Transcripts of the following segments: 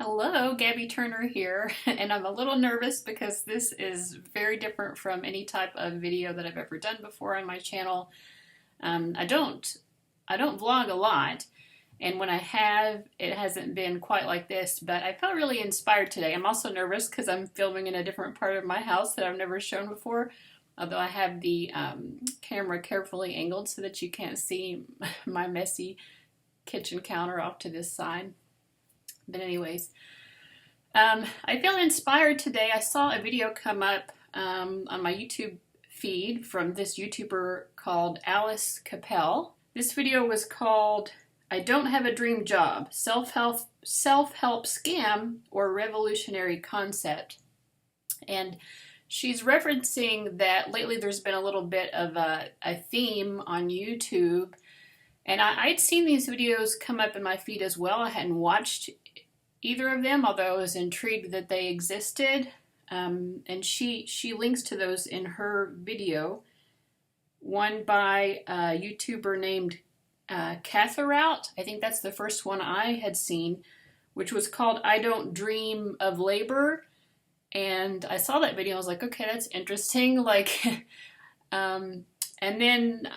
Hello, Gabby Turner here, and I'm a little nervous because this is very different from any type of video that I've ever done before on my channel. I don't vlog a lot, and when I have, it hasn't been quite like this, but I felt really inspired today. I'm also nervous because I'm filming in a different part of my house that I've never shown before, although I have the camera carefully angled so that you can't see my messy kitchen counter off to this side. But anyways, I feel inspired today. I saw a video come up on my YouTube feed from this YouTuber called Alice Capel. This video was called "I Don't Have a Dream Job, Self-Help Scam or Revolutionary Concept." And she's referencing that lately there's been a little bit of a theme on YouTube. And I'd seen these videos come up in my feed as well. I hadn't watched either of them, although I was intrigued that they existed. And she links to those in her video. One by a YouTuber named Catharout. I think that's the first one I had seen, which was called "I Don't Dream of Labor." And I saw that video. I was like, okay, that's interesting. And then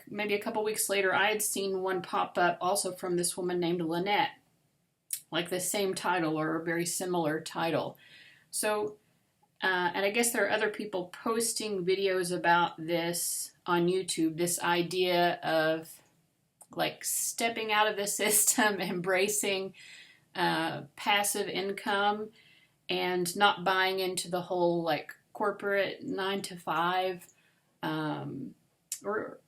maybe a couple weeks later, I had seen one pop up also from this woman named Lynette, like the same title or a very similar title. So, and I guess there are other people posting videos about this on YouTube, this idea of like stepping out of the system, embracing passive income, and not buying into the whole like corporate 9 to 5. But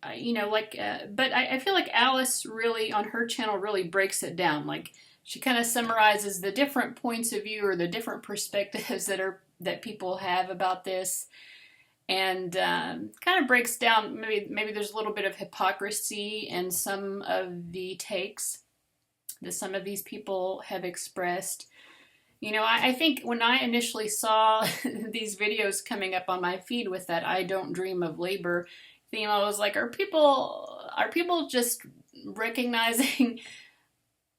I feel like Alice really on her channel really breaks it down. Like she kind of summarizes the different points of view or the different perspectives that people have about this, and kind of breaks down maybe there's a little bit of hypocrisy in some of the takes that some of these people have expressed. I think when I initially saw these videos coming up on my feed with that "I don't dream of labor" theme, I was like, are people just recognizing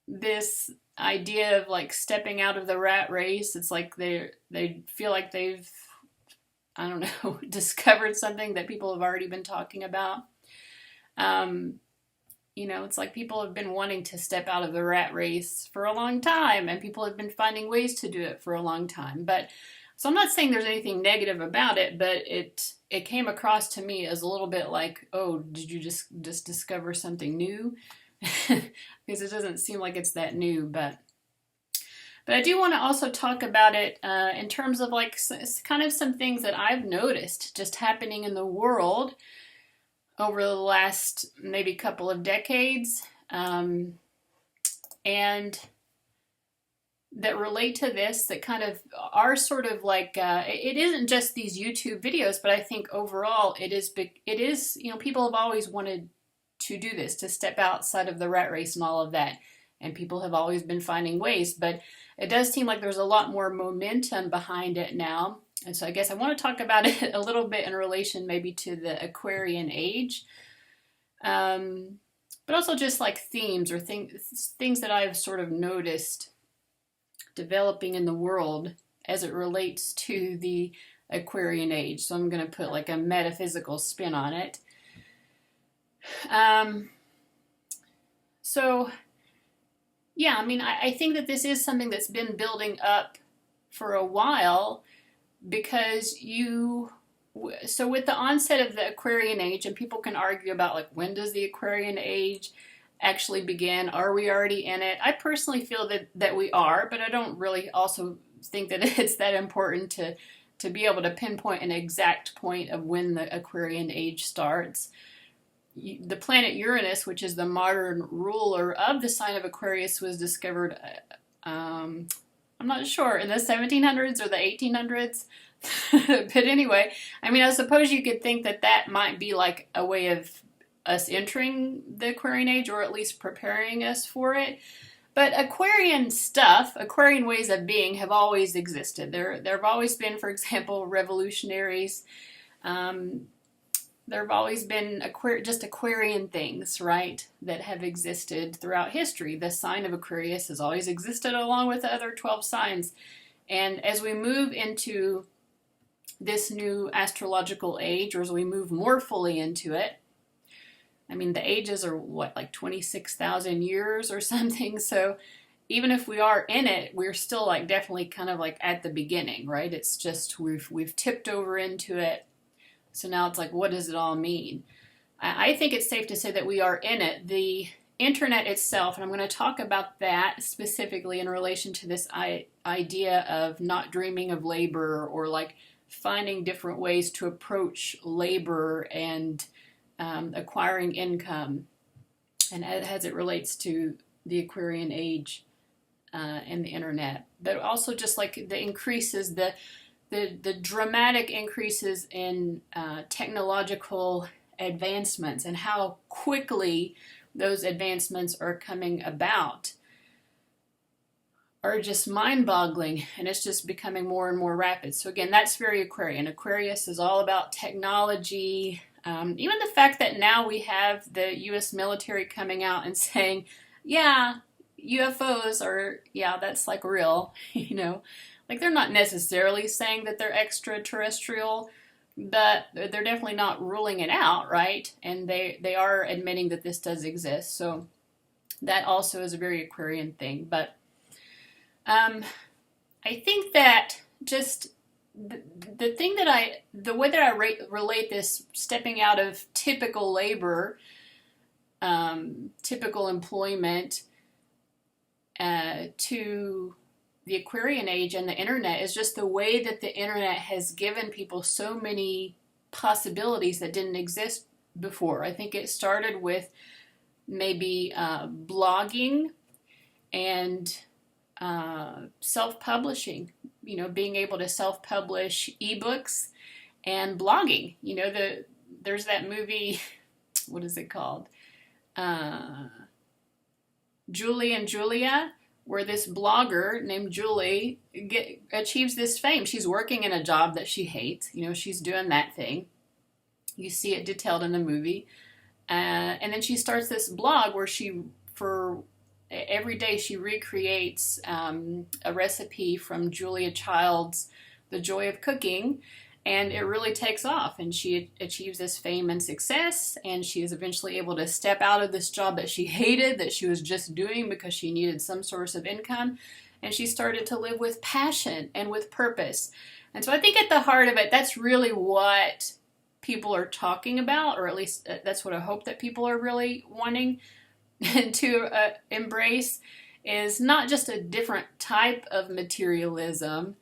this idea of like stepping out of the rat race? It's like they feel like they've, I don't know, discovered something that people have already been talking about. It's like people have been wanting to step out of the rat race for a long time, and people have been finding ways to do it for a long time. So I'm not saying there's anything negative about it, but it came across to me as a little bit like, oh, did you just discover something new? Because it doesn't seem like it's that new, but I do want to also talk about it in terms of like kind of some things that I've noticed just happening in the world over the last maybe couple of decades, and that relate to this, that kind of are sort of like, it isn't just these YouTube videos, but I think overall it is, people have always wanted to do this, to step outside of the rat race and all of that. And people have always been finding ways, but it does seem like there's a lot more momentum behind it now. And so I guess I want to talk about it a little bit in relation maybe to the Aquarian Age, but also just like themes or things that I've sort of noticed developing in the world as it relates to the Aquarian Age. So I'm going to put like a metaphysical spin on it. I think that this is something that's been building up for a while, because so with the onset of the Aquarian Age, and people can argue about like, when does the Aquarian Age actually begin? Are we already in it? I personally feel that we are, but I don't really also think that it's that important to be able to pinpoint an exact point of when the Aquarian Age starts. The planet Uranus, which is the modern ruler of the sign of Aquarius, was discovered, I'm not sure, in the 1700s or the 1800s. But anyway, I suppose you could think that might be like a way of us entering the Aquarian Age, or at least preparing us for it. But Aquarian ways of being have always existed. There have always been, for example, revolutionaries. there have always been just Aquarian things, right, that have existed throughout history. The sign of Aquarius has always existed along with the other 12 signs. And as we move into this new astrological age, or as we move more fully into it, I mean, the ages are what, like 26,000 years or something. So even if we are in it, we're still like definitely kind of like at the beginning, right? It's just we've tipped over into it. So now it's like, what does it all mean? I think it's safe to say that we are in it. The internet itself, and I'm going to talk about that specifically in relation to this idea of not dreaming of labor, or like finding different ways to approach labor and acquiring income, and as it relates to the Aquarian Age and the internet. But also just like the increases, the dramatic increases in technological advancements, and how quickly those advancements are coming about, are just mind-boggling, and it's just becoming more and more rapid. So again, that's very Aquarian. Aquarius is all about technology. Even the fact that now we have the U.S. military coming out and saying, yeah, UFOs are, yeah, that's like real, you know. Like, they're not necessarily saying that they're extraterrestrial, but they're definitely not ruling it out, right? And they are admitting that this does exist. So that also is a very Aquarian thing. But I think that just the thing that the way that I relate this stepping out of typical labor, typical employment, to the Aquarian Age and the internet is just the way that the internet has given people so many possibilities that didn't exist before. I think it started with maybe blogging and self-publishing, you know, being able to self-publish ebooks and blogging. You know, there's that movie, what is it called? Julie and Julia, where this blogger named Julie achieves this fame. She's working in a job that she hates. You know, she's doing that thing. You see it detailed in the movie. And then she starts this blog where every day she recreates a recipe from Julia Child's The Joy of Cooking. And it really takes off, and she achieves this fame and success, and she is eventually able to step out of this job that she hated, that she was just doing because she needed some source of income, and she started to live with passion and with purpose. And so I think at the heart of it, that's really what people are talking about, or at least that's what I hope that people are really wanting to embrace, is not just a different type of materialism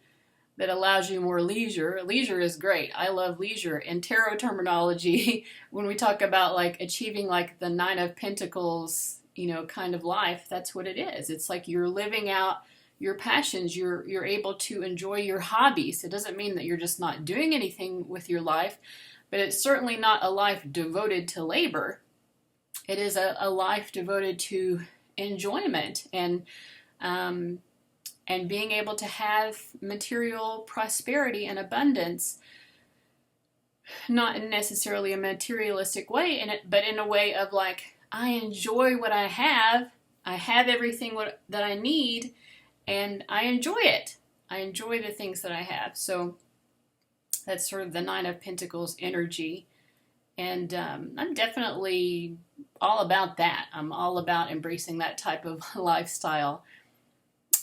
that allows you more leisure. Leisure is great. I love leisure. In tarot terminology, when we talk about like achieving like the Nine of Pentacles, you know, kind of life, that's what it is. It's like you're living out your passions. You're able to enjoy your hobbies. It doesn't mean that you're just not doing anything with your life, but it's certainly not a life devoted to labor. It is a life devoted to enjoyment and being able to have material prosperity and abundance, not in necessarily a materialistic way, but in a way of like, I enjoy what I have everything that I need, and I enjoy it. I enjoy the things that I have. So that's sort of the Nine of Pentacles energy, and I'm definitely all about that. I'm all about embracing that type of lifestyle.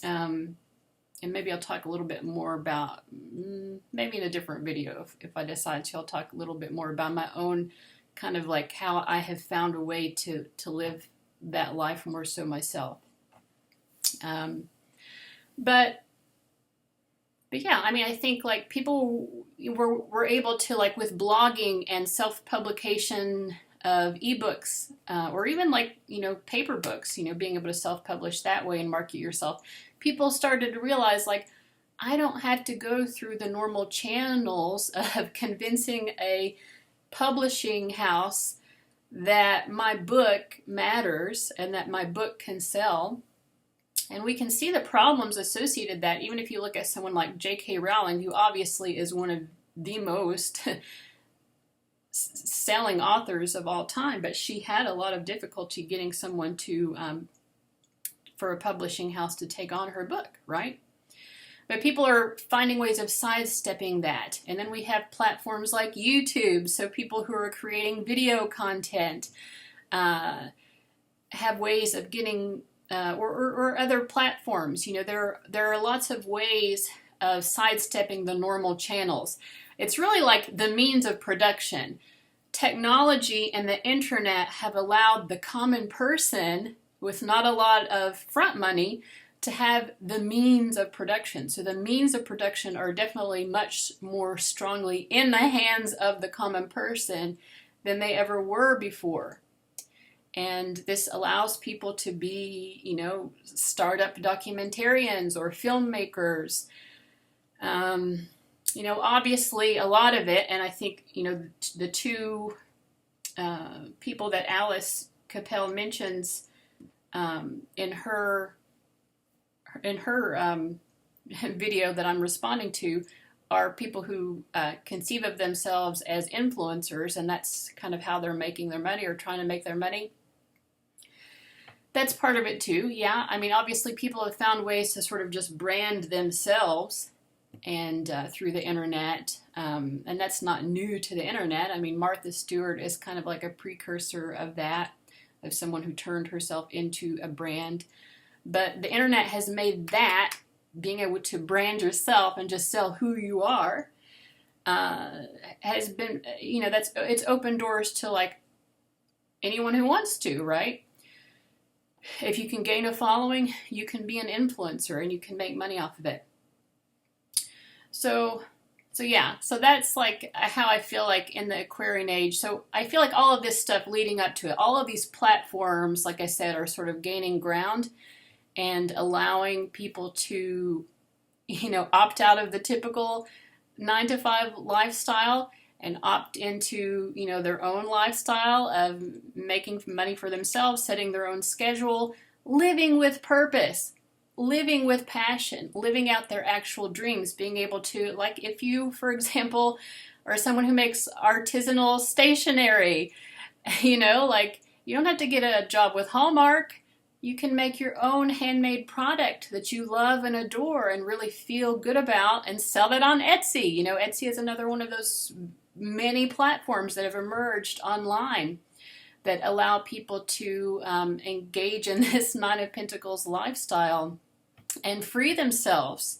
And maybe I'll talk a little bit more about, maybe in a different video if I decide to, I'll talk a little bit more about my own kind of like how I have found a way to live that life more so myself. But yeah, I mean, I think like people were able to, like with blogging and self-publication of ebooks, or even like, you know, paper books, you know, being able to self-publish that way and market yourself, people started to realize like, I don't have to go through the normal channels of convincing a publishing house that my book matters and that my book can sell. And we can see the problems associated with that, even if you look at someone like J.K. Rowling, who obviously is one of the most selling authors of all time, but she had a lot of difficulty getting someone to, for a publishing house to take on her book, right? But people are finding ways of sidestepping that. And then we have platforms like YouTube, so people who are creating video content have ways of getting, or other platforms. You know, there are lots of ways of sidestepping the normal channels. It's really like the means of production. Technology and the internet have allowed the common person with not a lot of front money to have the means of production. So the means of production are definitely much more strongly in the hands of the common person than they ever were before. And this allows people to be, you know, startup documentarians or filmmakers. You know, obviously a lot of it, and I think, you know, the two people that Alice Capel mentions in her video that I'm responding to are people who conceive of themselves as influencers, and that's kind of how they're making their money or trying to make their money. That's part of it too, yeah. I mean, obviously people have found ways to sort of just brand themselves and through the internet, and that's not new to the internet. I mean, Martha Stewart is kind of like a precursor of that, of someone who turned herself into a brand. But the internet has made that, being able to brand yourself and just sell who you are, has been, you know, it's opened doors to like anyone who wants to, right? If you can gain a following, you can be an influencer and you can make money off of it. So yeah, so that's like how I feel like in the Aquarian Age. So I feel like all of this stuff leading up to it, all of these platforms, like I said, are sort of gaining ground and allowing people to, you know, opt out of the typical 9-to-5 lifestyle and opt into, you know, their own lifestyle of making money for themselves, setting their own schedule, living with purpose, living with passion, living out their actual dreams, being able to, like if you, for example, are someone who makes artisanal stationery, you know, like you don't have to get a job with Hallmark. You can make your own handmade product that you love and adore and really feel good about and sell it on Etsy. You know, Etsy is another one of those many platforms that have emerged online that allow people to engage in this Nine of Pentacles lifestyle and free themselves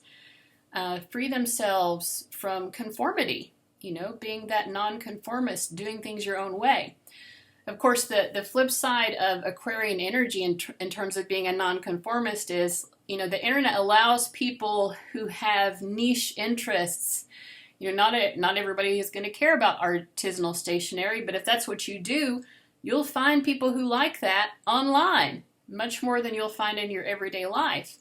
from conformity, you know, being that nonconformist, doing things your own way. Of course, the flip side of Aquarian energy in terms of being a nonconformist is, you know, the internet allows people who have niche interests. You know, not everybody is going to care about artisanal stationery, but if that's what you do, you'll find people who like that online, much more than you'll find in your everyday life.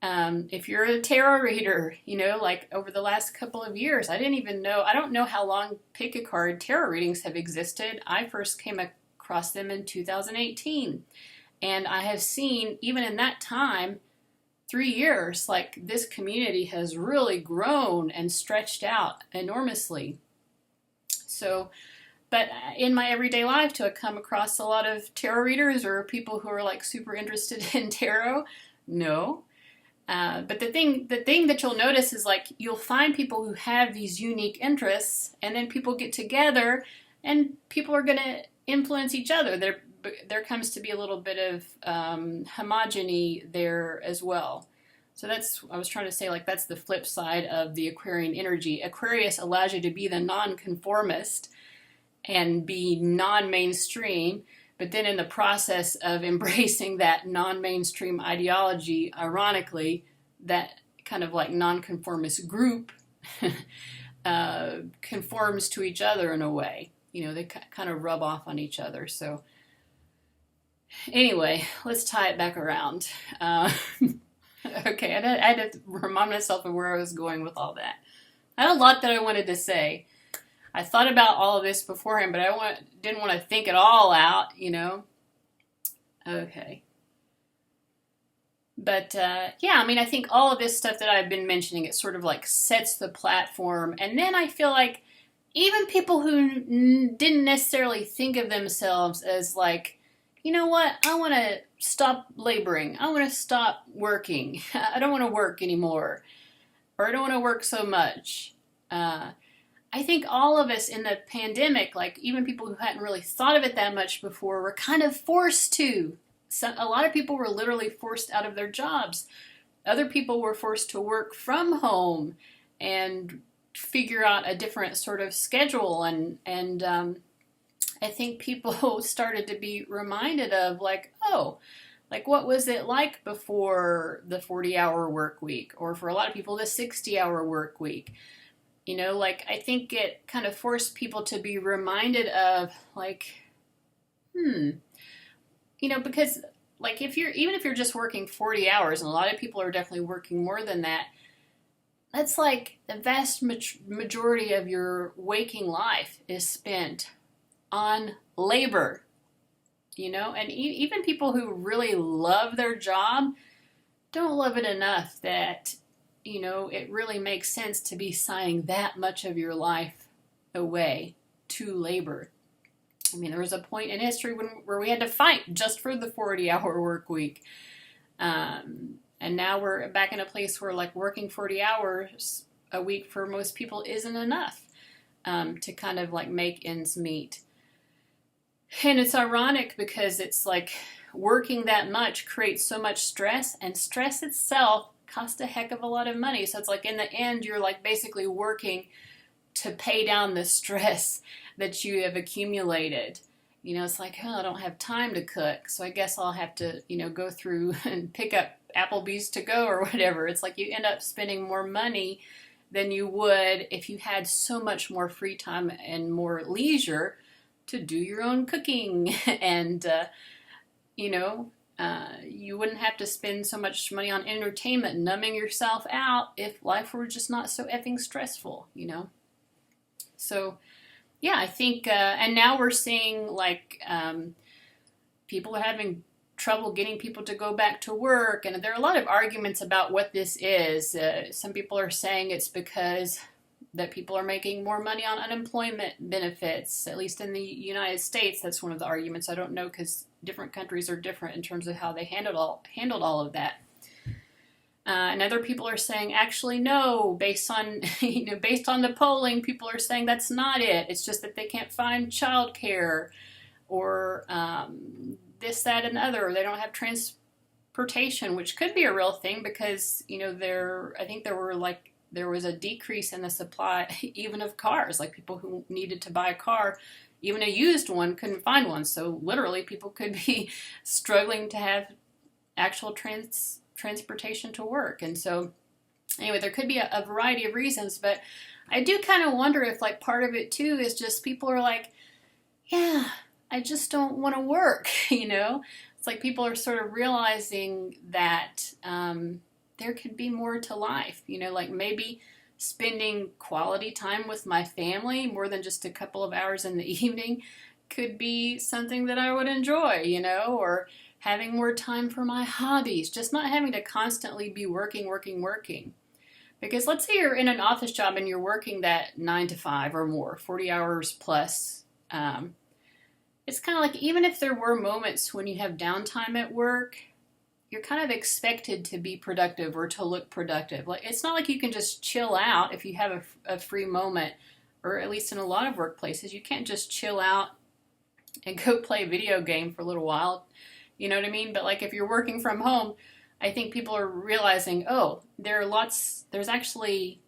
If you're a tarot reader, you know, like over the last couple of years, I don't know how long pick a card tarot readings have existed. I first came across them in 2018. And I have seen, even in that time, 3 years, like this community has really grown and stretched out enormously. So, but in my everyday life, to come across a lot of tarot readers or people who are like super interested in tarot, no. But the thing that you'll notice is like you'll find people who have these unique interests, and then people get together, and people are going to influence each other. There comes to be a little bit of homogeny there as well. So I was trying to say, like, that's the flip side of the Aquarian energy. Aquarius allows you to be the nonconformist and be non-mainstream, but then in the process of embracing that non-mainstream ideology, ironically, that kind of like nonconformist group conforms to each other in a way. You know, they kind of rub off on each other. So anyway, let's tie it back around. Okay, I had to remind myself of where I was going with all that. I had a lot that I wanted to say. I thought about all of this beforehand, but didn't want to think it all out, you know. Okay. But, yeah, I mean, I think all of this stuff that I've been mentioning, it sort of like sets the platform. And then I feel like, even people who didn't necessarily think of themselves as like, you know what, I want to stop laboring. I want to stop working. I don't want to work anymore. Or I don't want to work so much. I think all of us in the pandemic, like even people who hadn't really thought of it that much before, were kind of forced to. A lot of people were literally forced out of their jobs. Other people were forced to work from home and figure out a different sort of schedule. And I think people started to be reminded of like, oh, like what was it like before the 40-hour work week? Or for a lot of people, the 60-hour work week. You know, like I think it kind of forced people to be reminded of like, you know, because like even if you're just working 40 hours, and a lot of people are definitely working more than that, that's like the vast majority of your waking life is spent on labor, you know, and even people who really love their job don't love it enough that, you know, it really makes sense to be signing that much of your life away to labor. I mean, there was a point in history where we had to fight just for the 40-hour work week. And now we're back in a place where like working 40 hours a week for most people isn't enough to kind of like make ends meet. And it's ironic because it's like working that much creates so much stress, and stress itself costs a heck of a lot of money. So it's like in the end, you're like basically working to pay down the stress that you have accumulated. You know, it's like, oh, I don't have time to cook, so I guess I'll have to, you know, go through and pick up Applebee's to go or whatever. It's like you end up spending more money than you would if you had so much more free time and more leisure to do your own cooking. And, you know, you wouldn't have to spend so much money on entertainment, numbing yourself out if life were just not so effing stressful, you know? So, yeah, I think, and now we're seeing like people are having trouble getting people to go back to work, and there are a lot of arguments about what this is. Some people are saying it's because that people are making more money on unemployment benefits, at least in the United States. That's one of the arguments. I don't know because different countries are different in terms of how they handled all of that. And other people are saying, actually, no, based on the polling, people are saying that's not it. It's just that they can't find childcare or this, that, and the other. Or they don't have transportation, which could be a real thing because, you know, I think there was a decrease in the supply even of cars. Like people who needed to buy a car, even a used one, couldn't find one. So literally people could be struggling to have actual transportation to work. And so anyway, there could be a variety of reasons, but I do kind of wonder if like part of it too is just people are like, yeah, I just don't want to work, you know? It's like people are sort of realizing that there could be more to life, you know, like maybe spending quality time with my family more than just a couple of hours in the evening could be something that I would enjoy, you know, or having more time for my hobbies, just not having to constantly be working. Because let's say you're in an office job and you're working that 9 to 5 or more, 40 hours plus. It's kind of like even if there were moments when you have downtime at work, you're kind of expected to be productive or to look productive. Like it's not like you can just chill out if you have a free moment, or at least in a lot of workplaces, you can't just chill out and go play a video game for a little while. You know what I mean? But like if you're working from home, I think people are realizing, oh, there's actually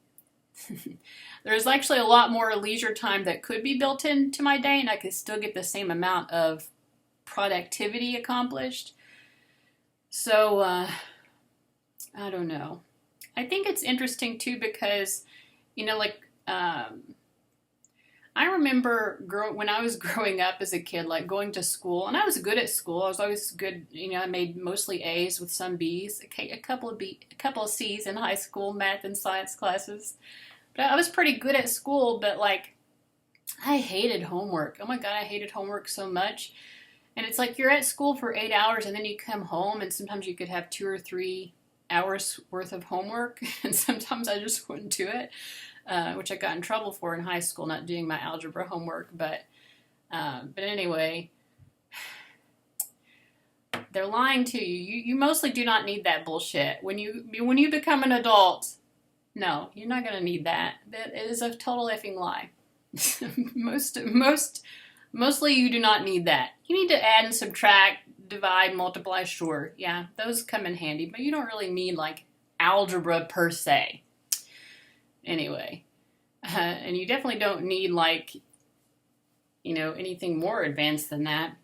a lot more leisure time that could be built into my day, and I could still get the same amount of productivity accomplished. So, I don't know. I think it's interesting too because, you know, like, I remember when I was growing up as a kid, like going to school, and I was good at school. I was always good, you know, I made mostly A's with some B's, a couple of C's in high school, math and science classes. But I was pretty good at school, but like, I hated homework. Oh my God, I hated homework so much. And it's like you're at school for 8 hours and then you come home and sometimes you could have 2 or 3 hours worth of homework, and sometimes I just wouldn't do it, which I got in trouble for in high school, not doing my algebra homework. But anyway, they're lying to you. You mostly do not need that bullshit. When you become an adult, no, you're not going to need that. That is a total effing lie. Mostly you do not need that. You need to add and subtract, divide, multiply, sure. Yeah, those come in handy, but you don't really need like algebra per se. Anyway, and you definitely don't need like, anything more advanced than that.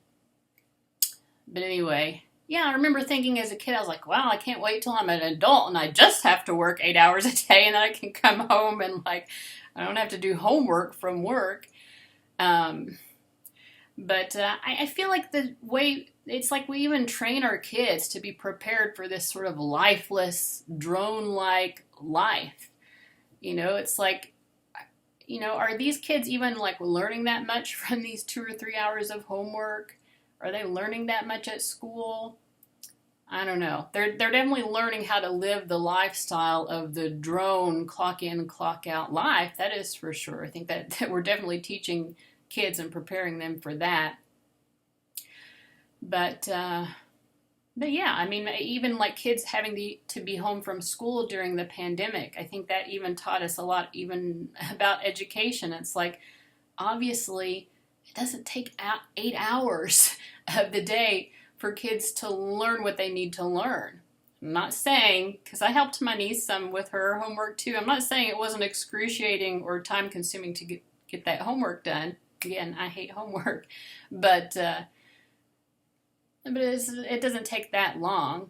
But anyway, yeah, I remember thinking as a kid, I was like, wow, I can't wait till I'm an adult and I just have to work 8 hours a day and then I can come home and like, I don't have to do homework from work. But I feel like the way, it's like we even train our kids to be prepared for this sort of lifeless, drone-like life. It's like, are these kids even like learning that much from these 2 or 3 hours of homework? Are they learning that much at school? I don't know. They're definitely learning how to live the lifestyle of the drone clock in, clock out life. That is for sure. I think that we're definitely teaching kids and preparing them for that. But yeah, I mean, even like kids having to be home from school during the pandemic, I think that even taught us a lot even about education. It's like, obviously, it doesn't take 8 hours of the day for kids to learn what they need to learn. I'm not saying, because I helped my niece some with her homework too, I'm not saying it wasn't excruciating or time consuming to get that homework done. Again, I hate homework, but it doesn't take that long,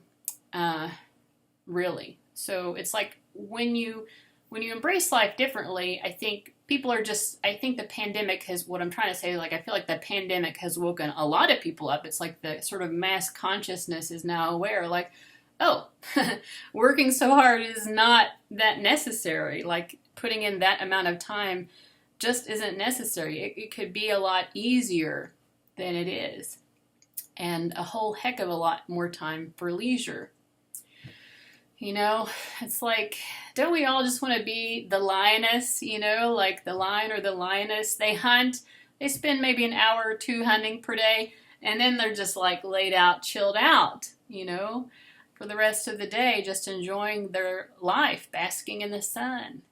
really. So it's like when you embrace life differently, I think I think the pandemic what I'm trying to say is like, I feel like the pandemic has woken a lot of people up. It's like the sort of mass consciousness is now aware, like, oh, working so hard is not that necessary. Like putting in that amount of time just isn't necessary. It could be a lot easier than it is. And a whole heck of a lot more time for leisure. It's like, don't we all just want to be the lioness, like the lion or the lioness? They hunt, they spend maybe an hour or 2 hunting per day, and then they're just like laid out, chilled out, for the rest of the day, just enjoying their life, basking in the sun.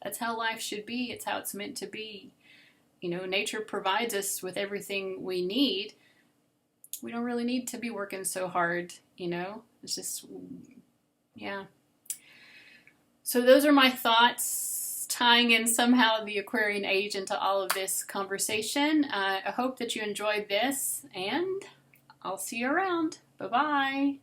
That's how life should be. It's how it's meant to be. Nature provides us with everything we need. We don't really need to be working so hard, It's just, yeah. So those are my thoughts, tying in somehow the Aquarian Age into all of this conversation. I hope that you enjoyed this, and I'll see you around. Bye-bye.